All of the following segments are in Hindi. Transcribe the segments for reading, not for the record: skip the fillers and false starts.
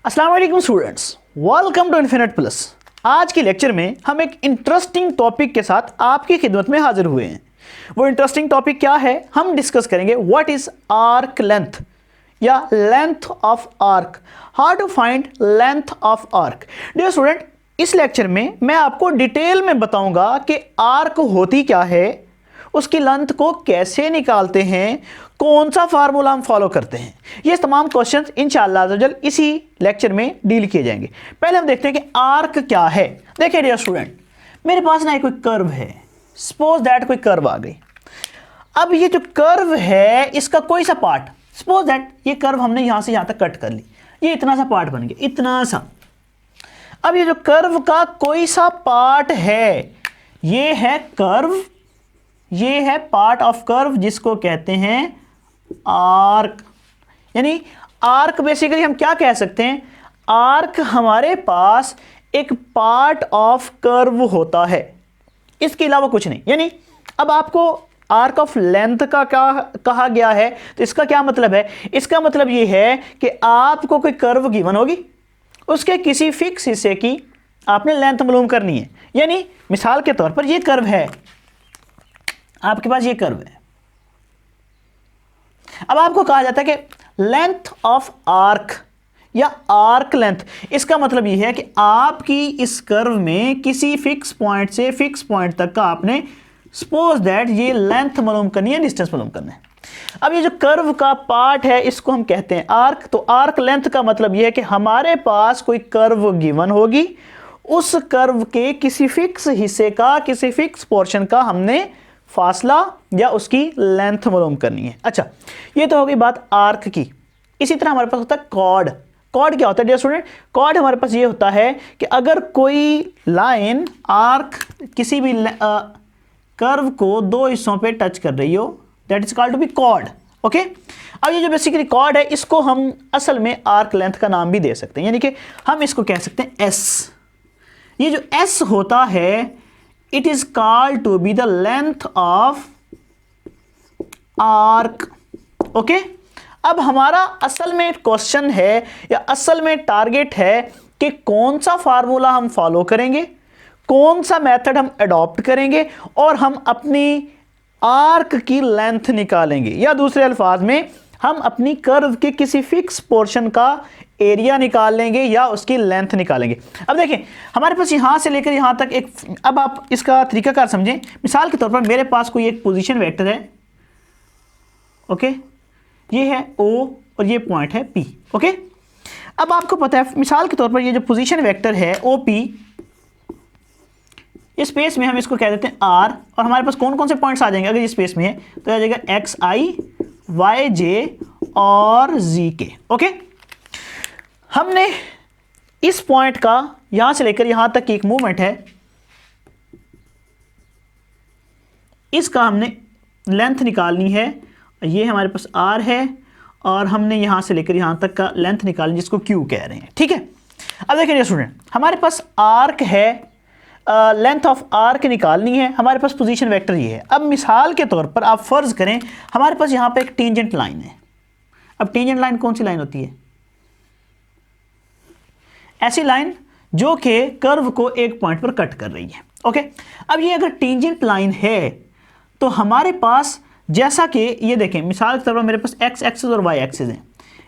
अस्सलाम वालेकुम students, welcome to infinite plus. आज के लेक्चर में हम एक इंटरेस्टिंग टॉपिक के साथ आपकी खिदमत में हाजिर हुए हैं। वो इंटरेस्टिंग टॉपिक क्या है, हम डिस्कस करेंगे व्हाट इज आर्क लेंथ या length of arc, how to find length of arc. Dear student, इस लेक्चर में मैं आपको डिटेल में बताऊंगा कि आर्क होती क्या है, उसकी लेंथ को कैसे निकालते हैं, कौन सा फार्मूला हम फॉलो करते हैं। ये तमाम क्वेश्चंस इंशाअल्लाह इसी लेक्चर में डील किए जाएंगे। पहले हम देखते हैं कि आर्क क्या है। देखिए डियर स्टूडेंट, मेरे पास ना कोई कर्व है, सपोज दैट कोई कर्व आ गई। अब ये जो कर्व है इसका कोई सा पार्ट, सपोज दैट ये कर्व हमने यहां से यहां तक कट कर ली, ये इतना सा पार्ट बन गया, इतना सा। अब ये जो कर्व का कोई सा पार्ट है, ये है कर्व, ये है पार्ट ऑफ कर्व जिसको कहते हैं आर्क। यानी आर्क बेसिकली हम क्या कह सकते हैं, आर्क हमारे पास एक पार्ट ऑफ कर्व होता है, इसके अलावा कुछ नहीं। यानी अब आपको आर्क ऑफ लेंथ का क्या कहा गया है, तो इसका क्या मतलब है, इसका मतलब ये है कि आपको कोई कर्व गिवन होगी, उसके किसी फिक्स हिस्से की आपने लेंथ मालूम करनी है। यानी मिसाल के तौर पर ये कर्व है, आपके पास ये कर्व है। अब आपको कहा जाता है कि लेंथ ऑफ आर्क या आर्क लेंथ, इसका मतलब ये है कि आपकी इस कर्व में किसी फिक्स पॉइंट से फिक्स पॉइंट तक का आपने सपोज दैट ये लेंथ मालूम करनी है, डिस्टेंस मालूम करना है। अब ये जो कर्व का पार्ट है इसको हम कहते हैं आर्क। तो आर्क लेंथ का मतलब ये है कि हमारे पास कोई कर्व गिवन होगी, उस कर्व के किसी फिक्स हिस्से का, किसी फिक्स पोर्शन का हमने फासला या उसकी लेंथ मालूम करनी है। अच्छा, ये तो हो गई बात आर्क की। इसी तरह हमारे पास होता है कॉर्ड। कॉर्ड क्या होता है डियर स्टूडेंट, कॉर्ड हमारे पास ये होता है कि अगर कोई लाइन आर्क किसी भी कर्व को दो हिस्सों पे टच कर रही हो, that is called to be chord. Okay, अब ये जो बेसिकली कॉर्ड है इसको हम असल में आर्क लेंथ का नाम भी दे सकते हैं, यानी कि हम इसको कह सकते हैं एस। ये जो एस होता है it is called to be the length of arc. Okay, अब हमारा असल में क्वेश्चन है या असल में टारगेट है कि कौन सा फार्मूला हम फॉलो करेंगे, कौन सा मेथड हम अडॉप्ट करेंगे और हम अपनी आर्क की लेंथ निकालेंगे, या दूसरे अल्फाज में हम अपनी कर्व के किसी फिक्स पोर्शन का एरिया निकाल लेंगे या उसकी लेंथ निकालेंगे। अब देखिए हमारे पास यहाँ से लेकर यहाँ तक एक, अब आप इसका तरीकाकार समझें। मिसाल के तौर पर मेरे पास कोई एक पोजीशन वेक्टर है, ओके, ये है O और ये पॉइंट है P। ओके, अब आपको पता है मिसाल के तौर पर ये जो पोजीशन वेक्टर है OP, इस स्पेस में हम इसको कह देते हैं R, और हमारे पास कौन कौन से पॉइंट्स आ जाएंगे अगर ये स्पेस में है, तो आ जाएगा XI, YJ और ZK। ओके, हमने इस पॉइंट का यहां से लेकर यहां तक की एक मूवमेंट है, इसका हमने लेंथ निकालनी है। ये हमारे पास R है और हमने यहां से लेकर यहां तक का लेंथ निकालनी, जिसको Q कह रहे हैं। ठीक है, अब देखिए स्टूडेंट, हमारे पास आर्क है, लेंथ ऑफ आर्क निकालनी है, हमारे पास पोजीशन वेक्टर ये है। अब मिसाल के तौर पर आप फर्ज करें हमारे पास यहां पे एक टेंजेंट लाइन है। अब टेंजेंट लाइन कौन सी लाइन होती है, ऐसी लाइन जो कि कर्व को एक पॉइंट पर कट कर रही है। ओके, अब ये अगर टेंजेंट लाइन है तो हमारे पास, जैसा कि ये देखें मिसाल के तौर पर मेरे पास एक्स एक्सिस और वाई एक्सिस है,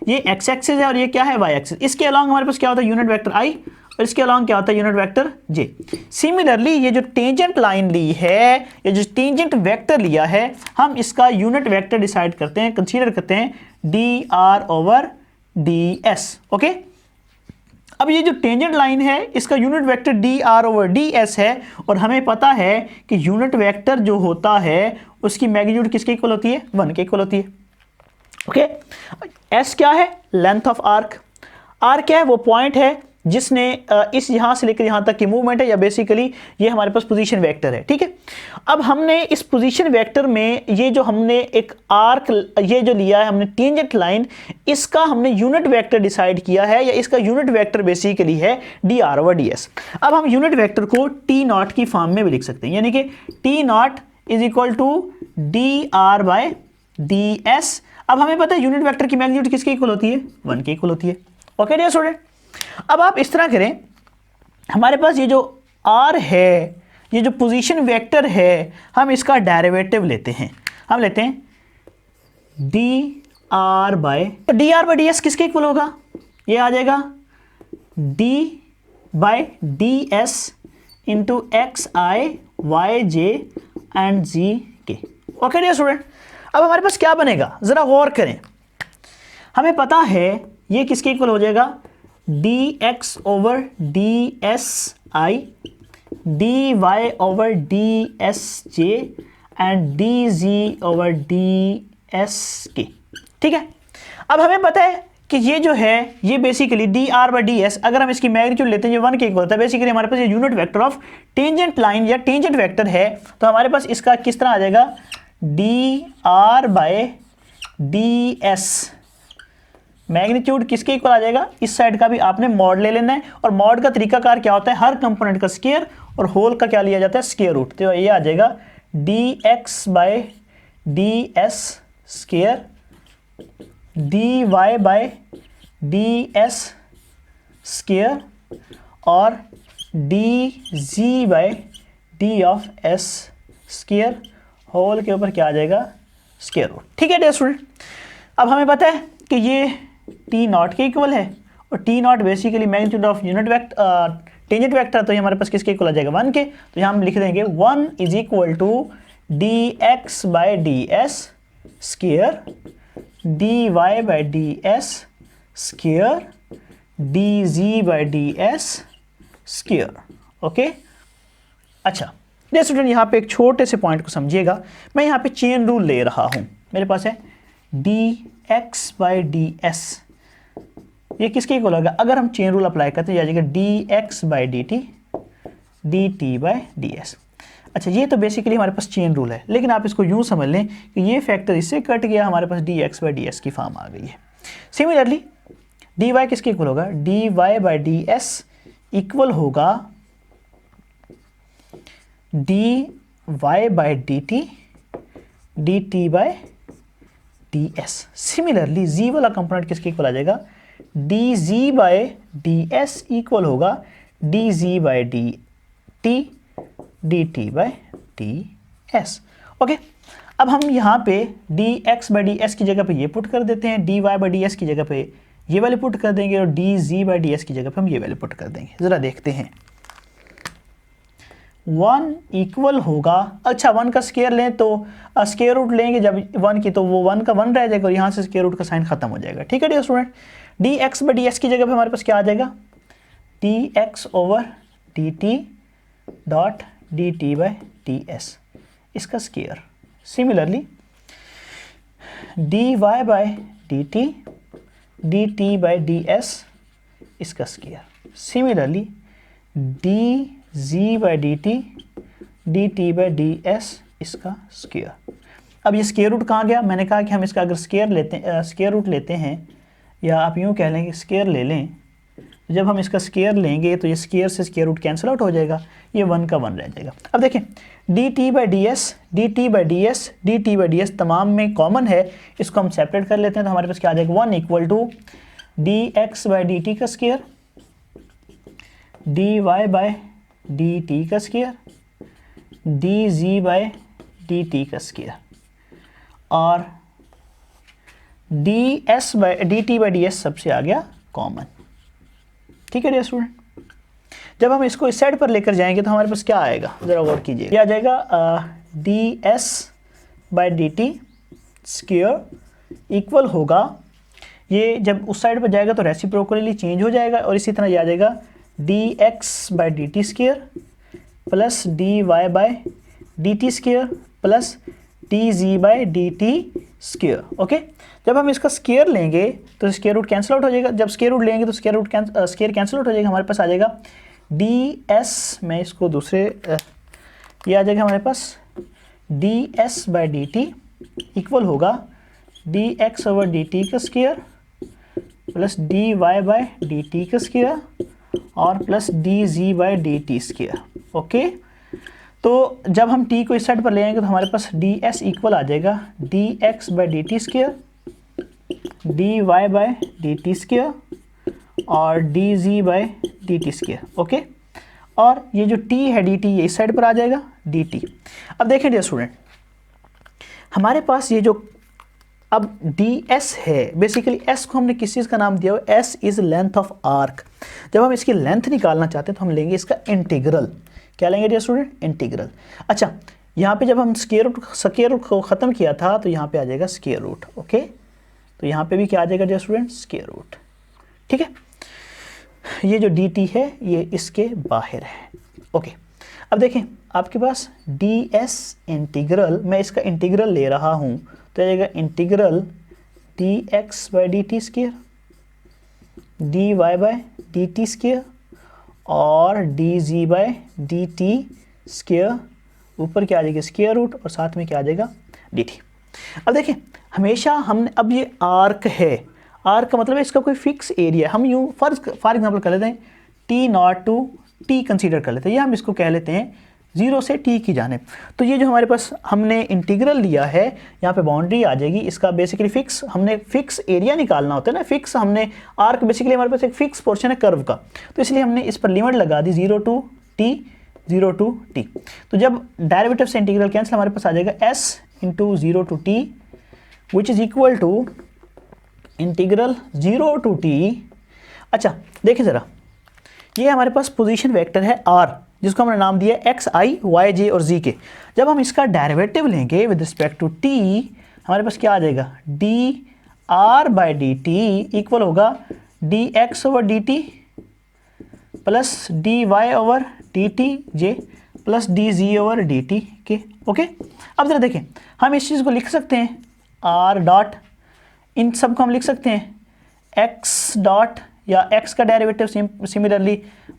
ये एक्स एक्सिस है और ये क्या है वाई एक्सिस। इसके अलॉन्ग हमारे पास क्या होता है यूनिट वेक्टर आई, और इसके अलॉन्ग क्या होता है यूनिट वेक्टर जे। सिमिलरली ये जो टेंजेंट लाइन ली है, ये जो टेंजेंट वेक्टर लिया है, हम इसका यूनिट वेक्टर डिसाइड करते हैं, कंसीडर करते हैं D R over D S. Okay, अब ये जो टेंजेंट लाइन है इसका unit vector D R over D S है, और हमें पता है कि यूनिट वेक्टर जो होता है उसकी मैग्नीट्यूड किसके इक्वल होती है, 1 के इक्वल होती है। ओके, एस क्या है, लेंथ ऑफ आर्क। आर क्या है, वो पॉइंट है जिसने इस यहां से लेकर यहां तक की मूवमेंट है, या बेसिकली ये हमारे पास पोजीशन वेक्टर है। ठीक है, अब हमने इस पोजीशन वेक्टर में ये जो हमने एक आर्क ये जो लिया है हमने टेंजेंट लाइन, इसका हमने यूनिट वेक्टर डिसाइड किया है, या इसका यूनिट वेक्टर बेसिकली है D R over D S. अब हम यूनिट वेक्टर को टी नॉट की फॉर्म में भी लिख सकते हैं, यानी कि T naught is equal to D R by D S. अब हमें पता है यूनिट वेक्टर की मैग्नीट्यूड किसके इक्वल होती है, 1 के इक्वल होती है। ओके डियर स्टूडेंट, अब आप इस तरह करें, हमारे पास ये जो r है, ये जो पोजीशन वेक्टर है, हम इसका डेरिवेटिव लेते हैं। हम लेते हैं dr बाय, तो dr बाय ds किसके इक्वल होगा? ये आ जाएगा d by ds into x i y j and g k. Okay dear student, अब हमारे पास क्या बनेगा, ज़रा गौर करें। हमें पता है ये किसके इक्वल हो जाएगा, dx over ds I, dy over ds J and dz over ds के। ठीक है, अब हमें पता है कि ये जो है ये बेसिकली dr बाई ds, अगर हम इसकी मैग्नीट्यूड लेते हैं, ये 1 के इक्वल होता है। बेसिकली हमारे पास ये unit vector of tangent line या टेंजेंट वेक्टर है, तो हमारे पास इसका किस तरह आ जाएगा, dr बाय ds मैग्नीट्यूड किसके इक्वल आ जाएगा, इस साइड का भी आपने मॉड ले लेना है। और मॉड का तरीकाकार क्या होता है, हर कंपोनेंट का स्क्वायर और होल का क्या लिया जाता है, स्क्वायर रूट। तो ये आ जाएगा dx by ds square, dy by ds square और dz by d of s square whole के ऊपर क्या आ जाएगा, स्क्वायर रूट। ठीक है डियर स्टूडेंट, अब हमें पता है कि ये t नॉट के इक्वल है और t not basically magnitude of unit vector tangent vector, तो ये हमारे पास किसके इक्वल आ जाएगा, 1 के। तो यहाँ हम लिख देंगे 1 is equal to dx by ds square, dy by ds square, dz by ds square. Okay, अच्छा डियर स्टूडेंट, यहाँ पे एक छोटे से पॉइंट को समझिएगा। मैं यहाँ पे चेन रूल ले रहा हूँ, मेरे पास है dx बाय ds, ये किसके इक्वल होगा, अगर हम चेन रूल अप्लाई करते हैं आ जाएगा dx by dt dt by ds। अच्छा, ये तो बेसिकली हमारे पास चेन रूल है, लेकिन आप इसको यूँ समझ लें कि ये फैक्टर इससे कट गया, हमारे पास dx बाय ds की फॉर्म आ गई है। सिमिलरली dy किसके इक्वल होगा, dy बाय ds इक्वल होगा dy by dt dt by ds। Similarly z वाला कंपोनेंट किसके इक्वल आ जाएगा, dz बाय ds इक्वल होगा dz by dt dt by ds। Okay, अब हम यहाँ पे dx बाय ds की जगह पे ये पुट कर देते हैं, dy बाय ds की जगह पे ये वैल्यू पुट कर देंगे और dz बाय ds की जगह पे हम ये वैल्यू पुट कर देंगे। ज़रा देखते हैं, 1 इक्वल होगा, अच्छा 1 का स्क्वायर लें तो स्क्वायर रूट लेंगे जब 1 की, तो वो 1 का 1 रह जाएगा और यहाँ से स्क्वायर रूट का साइन खत्म हो जाएगा। ठीक है dear student, dx by ds की जगह पे हमारे पास क्या आ जाएगा, dx over dt dot dt by ds, इसका square. Similarly dy by dt dt by ds, इसका square. Similarly dz by dt dt by ds, इसका स्क्वायर। अब ये स्क्वायर रूट कहाँ गया, मैंने कहा कि हम इसका अगर स्क्वायर रूट लेते हैं, या आप यूँ कह लें कि स्क्वायर ले लें, जब हम इसका स्क्वायर लेंगे तो ये स्क्वायर से स्क्वायर रूट कैंसिल आउट हो जाएगा, ये 1 का 1 रह जाएगा। अब देखें dt by ds dt by ds dt by ds तमाम में कॉमन है, इसको हम सेपरेट कर लेते हैं, तो हमारे पास क्या आ जाएगा, 1 equal to dx by dt का स्क्वायर, dy बाय dt का स्क्वायर, dz बाय dt का स्क्वायर और ds by dt by ds सबसे आ गया कॉमन। ठीक है डियर स्टूडेंट, जब हम इसको इस साइड पर लेकर जाएंगे तो हमारे पास क्या आएगा, ज़रा गौर कीजिए, क्या आ जाएगा, ds by dt square equal होगा, ये जब उस साइड पर जाएगा तो रेसिप्रोकली चेंज हो जाएगा और इसी तरह ये आ जाएगा dx by dt square plus dy by dt square plus dz by dt square. Okay, जब हम इसका स्क्वायर लेंगे तो स्क्वायर रूट कैंसिल आउट हो जाएगा, जब स्क्वायर रूट लेंगे तो स्क्वायर कैंसिल आउट हो जाएगा, हमारे पास आ जाएगा ds, मैं इसको दूसरे ये आ जाएगा हमारे पास ds बाय dt इक्वल होगा dx ओवर dt का square plus dy by dt का स्क्वायर और plus dz by dt square. Okay, तो जब हम t को इस साइड पर ले आएंगे तो हमारे पास ds इक्वल आ जाएगा dx by dt square dy by dt square और d g by d t square, okay. और ये जो टी है डी टी ये इस साइड पर आ जाएगा डी टी। अब देखें डियर स्टूडेंट, हमारे पास ये जो अब डी एस है, बेसिकली एस को हमने किस चीज़ का नाम दिया हुआ, S is length of arc. जब हम इसकी लेंथ निकालना चाहते हैं तो हम लेंगे इसका इंटीग्रल। क्या लेंगे डियर स्टूडेंट, इंटीग्रल। अच्छा, यहाँ पे जब हम स्क्वायर रूट को ख़त्म किया था तो यहाँ पे आ जाएगा स्क्वायर रूट, ओके। तो यहाँ पे भी क्या आ जाएगा डियर स्टूडेंट, स्क्वायर रूट, ठीक है। ये जो डी टी है ये इसके बाहर है, ओके। अब देखें आपके पास डी एस इंटीग्रल, मैं इसका इंटीग्रल ले रहा हूँ तो आ जाएगा integral d x by d t square, d y by d t square और d g by d t square, ऊपर क्या आ जाएगा स्क्वायर रूट और साथ में क्या आ जाएगा डी टी। अब देखें हमेशा हमने, अब ये आर्क है, आर्क का मतलब है इसका कोई फिक्स एरिया, हम यूँ फॉर एग्जाम्पल कर लेते हैं T naught to T consider कर लेते हैं, या हम इसको कह लेते हैं 0 से टी की जानिब। तो ये जो हमारे पास हमने इंटीग्रल लिया है, यहाँ पे बाउंड्री आ जाएगी, इसका बेसिकली फिक्स, हमने फिक्स एरिया निकालना होता है ना, फिक्स हमने आर्क बेसिकली हमारे पास एक फिक्स पोर्शन है कर्व का, तो इसलिए हमने इस पर लिमिट लगा दी 0 टू टी, 0 टू टी। तो जब डेरिवेटिव से इंटीग्रल कैंसिल, हमारे पास आ जाएगा s into 0 to T which is equal to integral 0 to T. अच्छा देखिए ज़रा, ये हमारे पास पोजीशन वेक्टर है r, जिसको हमने नाम दिया एक्स आई वाई जे और जी के। जब हम इसका डेरिवेटिव लेंगे विद रिस्पेक्ट टू टी, हमारे पास क्या आ जाएगा, d r by d t equal होगा d x over d t plus d y over d t j plus d g over d t k, okay. अब जरा देखें, हम इस चीज़ को लिख सकते हैं आर डॉट, इन सब को हम लिख सकते हैं एक्स डॉट, या x का डेरिवेटिव सिमिलरली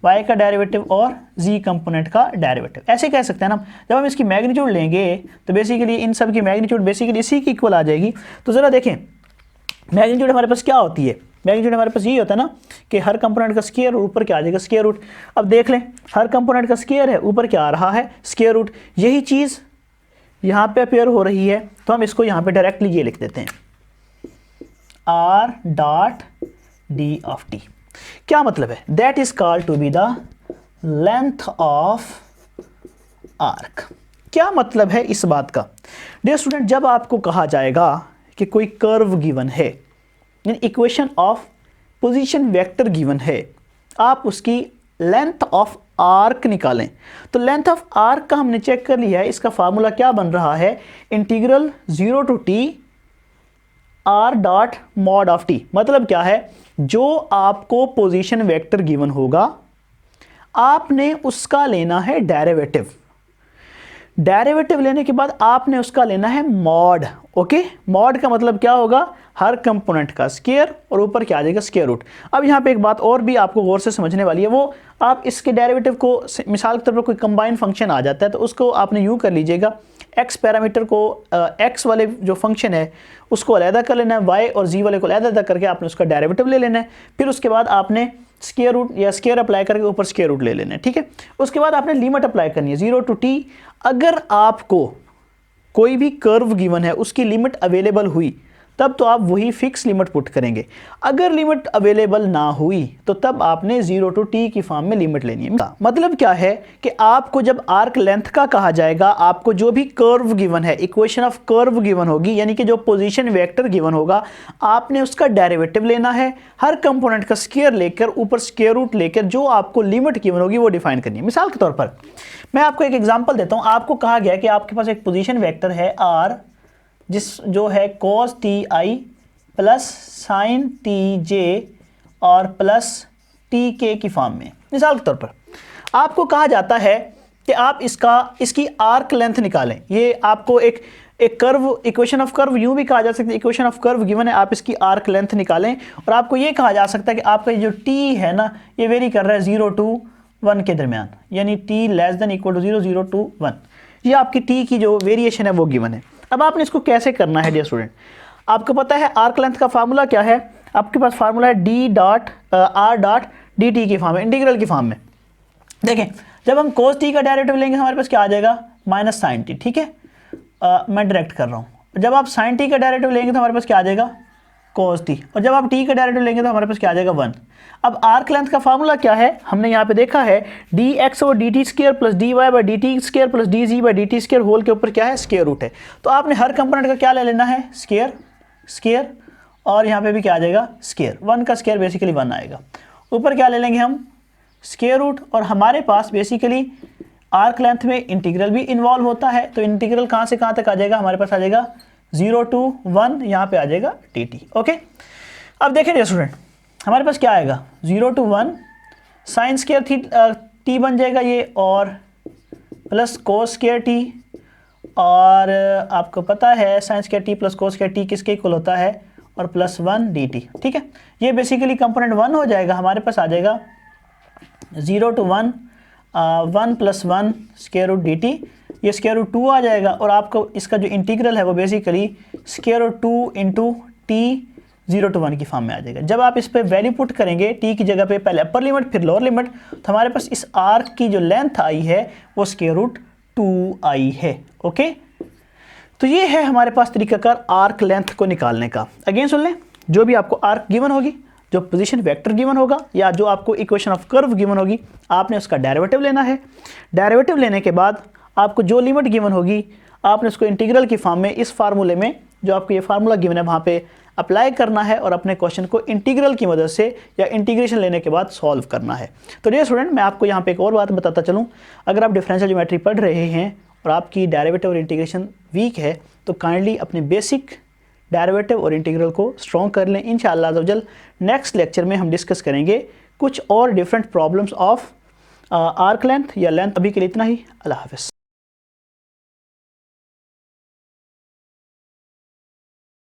y का डेरिवेटिव और z कंपोनेंट का डेरिवेटिव, ऐसे कह सकते हैं ना। जब हम इसकी मैग्नीट्यूड लेंगे तो बेसिकली इन सब की मैग्नीट्यूड बेसिकली इसी की इक्वल आ जाएगी। तो ज़रा देखें मैग्नीट्यूड हमारे पास क्या होती है, मैग्नीट्यूड हमारे पास ये होता है ना कि हर कंपोनेंट का स्क्वायर और ऊपर क्या आ जाएगा स्क्वायर रूट। अब देख लें, हर कंपोनेंट का स्क्वायर है, ऊपर क्या आ रहा है स्क्वायर रूट, यही चीज़ यहाँ पे अपेयर हो रही है, तो हम इसको यहाँ पे डायरेक्टली ये लिख देते हैं R dot D of T. क्या मतलब है, that is called to be the length of arc. क्या मतलब है इस बात का, डियर स्टूडेंट, जब आपको कहा जाएगा कि कोई कर्व गिवन है, equation of position vector given है, आप उसकी लेंथ ऑफ आर्क निकालें, तो लेंथ ऑफ आर्क का हमने चेक कर लिया है, इसका फार्मूला क्या बन रहा है, integral 0 to T R dot mod of T. मतलब क्या है, जो आपको पोजीशन वेक्टर गिवन होगा आपने उसका लेना है डेरिवेटिव, डेरिवेटिव लेने के बाद आपने उसका लेना है मॉड, ओके। मॉड का मतलब क्या होगा, हर कंपोनेंट का स्क्वायर और ऊपर क्या आ जाएगा स्क्वायर रूट। अब यहाँ पे एक बात और भी आपको गौर से समझने वाली है, वो आप इसके डेरिवेटिव को, मिसाल के तौर पर कोई कंबाइन फंक्शन आ जाता है तो उसको आपने यूँ कर लीजिएगा, एक्स पैरामीटर को एक्स वाले जो फंक्शन है उसको अलहदा कर लेना है, वाई और जी वाले को अलहदा करके आपने उसका डेरिवेटिव ले लेना है, फिर उसके बाद आपने स्क्वायर रूट या स्क्वायर अप्लाई करके ऊपर स्क्वायर रूट ले लेना है, ठीक है। उसके बाद आपने लिमिट अप्लाई करनी है 0 टू टी। अगर आपको कोई भी कर्व गिवन है उसकी लिमिट अवेलेबल हुई तब तो आप वही फिक्स लिमिट पुट करेंगे, अगर लिमिट अवेलेबल ना हुई तो तब आपने 0 टू टी की फॉर्म में लिमिट लेनी है। मतलब क्या है कि आपको जब आर्क लेंथ का कहा जाएगा, आपको जो भी कर्व गिवन है, इक्वेशन ऑफ कर्व गिवन होगी, यानी कि जो पोजीशन वेक्टर गिवन होगा, आपने उसका डेरिवेटिव लेना है, हर कंपोनेंट का स्क्वायर लेकर ऊपर स्क्वायर रूट लेकर जो आपको लिमिट गिवन होगी वो डिफाइन करनी है। मिसाल के तौर पर मैं आपको एक एग्जाम्पल देता हूँ, आपको कहा गया कि आपके पास एक पोजीशन वेक्टर है आर, जो है cos t i plus sine t j और प्लस टी के की फॉर्म में। मिसाल के तौर पर आपको कहा जाता है कि आप इसकी आर्क लेंथ निकालें। ये आपको एक कर्व, इक्वेशन ऑफ कर्व यूं भी कहा जा सकता है, इक्वेशन ऑफ कर्व गिवन है, आप इसकी आर्क लेंथ निकालें और आपको ये कहा जा सकता है कि आपका जो टी है ना ये वेरी कर रहा है 0 टू 1 के दरमियान, यानी T less than equal to 0, 0 to 1, ये आपकी टी की जो वेरिएशन है वो गिवन है। अब आपने इसको कैसे करना है डियर स्टूडेंट, आपको पता है आर्क लेंथ का फार्मूला क्या है, आपके पास फार्मूला है D dot are dot D T की फॉर्म में, इंटीग्रल की फॉर्म में। देखें जब हम कोस टी का डेरिवेटिव लेंगे हमारे पास क्या आ जाएगा माइनस साइन टी, ठीक है। मैं डायरेक्ट कर रहा हूँ, जब आप साइन टी का डेरिवेटिव लेंगे तो हमारे पास क्या आ जाएगा cos t, और जब आप t का डेरिवेटिव लेंगे तो हमारे पास क्या आ जाएगा 1। अब आर्क लेंथ का फार्मूला क्या है, हमने यहाँ पे देखा है dx और dt square plus dy by dt square plus dz by dt square whole के ऊपर क्या है, स्क्वायर रूट है। तो आपने हर कंपोनेंट का क्या ले लेना है, स्क्वायर, स्क्वायर, और यहाँ पे भी क्या आ जाएगा, स्क्वायर। 1 का स्क्वायर बेसिकली 1 आएगा। ऊपर क्या ले लेंगे हम, स्क्वायर रूट, और हमारे पास बेसिकली आर्क लेंथ में इंटीग्रल भी इन्वॉल्व होता है। तो इंटीग्रल कहाँ से कहाँ तक आ जाएगा, हमारे पास आ जाएगा 0 to 1, यहाँ पे आ जाएगा dt। ओके, अब देखें स्टूडेंट, हमारे पास क्या आएगा 0 to 1 साइन स्क्वायर t बन जाएगा ये, और प्लस कोस स्क्वायर t, और आपको पता है sine square t plus cos square t किसके इक्वल होता है, और प्लस 1 dt। ठीक है, ये बेसिकली कंपोनेंट 1 हो जाएगा। हमारे पास आ जाएगा 0 to 1 1 plus 1 square root dt, ये स्क्वायर रूट 2 आ जाएगा, और आपको इसका जो इंटीग्रल है वो basically square root 2 into T 0 to 1 की फॉर्म में आ जाएगा। जब आप इस पर वैल्यू पुट करेंगे t की जगह पे पहले अपर लिमिट फिर लोअर लिमिट, तो हमारे पास इस आर्क की जो लेंथ आई है वो स्क्वायर रूट 2 आई है। ओके, तो ये है हमारे पास तरीकाकार आर्क लेंथ को निकालने का। अगेन सुन लें, जो भी आपको आर्क गिवन होगी, जो पोजीशन वेक्टर गिवन होगा, या जो आपको इक्वेशन ऑफ कर्व गिवन होगी, आपने उसका डेरिवेटिव लेना है। डेरिवेटिव लेने के बाद आपको जो लिमिट गिवन होगी, आपने उसको इंटीग्रल की फॉर्म में इस फार्मूले में जो आपको ये फार्मूला गिवन है वहाँ पे अप्लाई करना है, और अपने क्वेश्चन को इंटीग्रल की मदद से या इंटीग्रेशन लेने के बाद सॉल्व करना है। तो डियर स्टूडेंट, मैं आपको यहाँ पे एक और बात बताता चलूँ, अगर आप डिफरेंशियल ज्योमेट्री पढ़ रहे हैं और आपकी डेरिवेटिव और इंटीग्रेशन वीक है, तो काइंडली अपने बेसिक डेरिवेटिव और इंटीग्रल को स्ट्रॉन्ग कर लें। इंशाअल्लाह अज़्ज़ा वजल नेक्स्ट लेक्चर में हम डिस्कस करेंगे कुछ और different problems of arc length या लेंथ। अभी के लिए इतना ही, अल्लाह हाफ़िज़।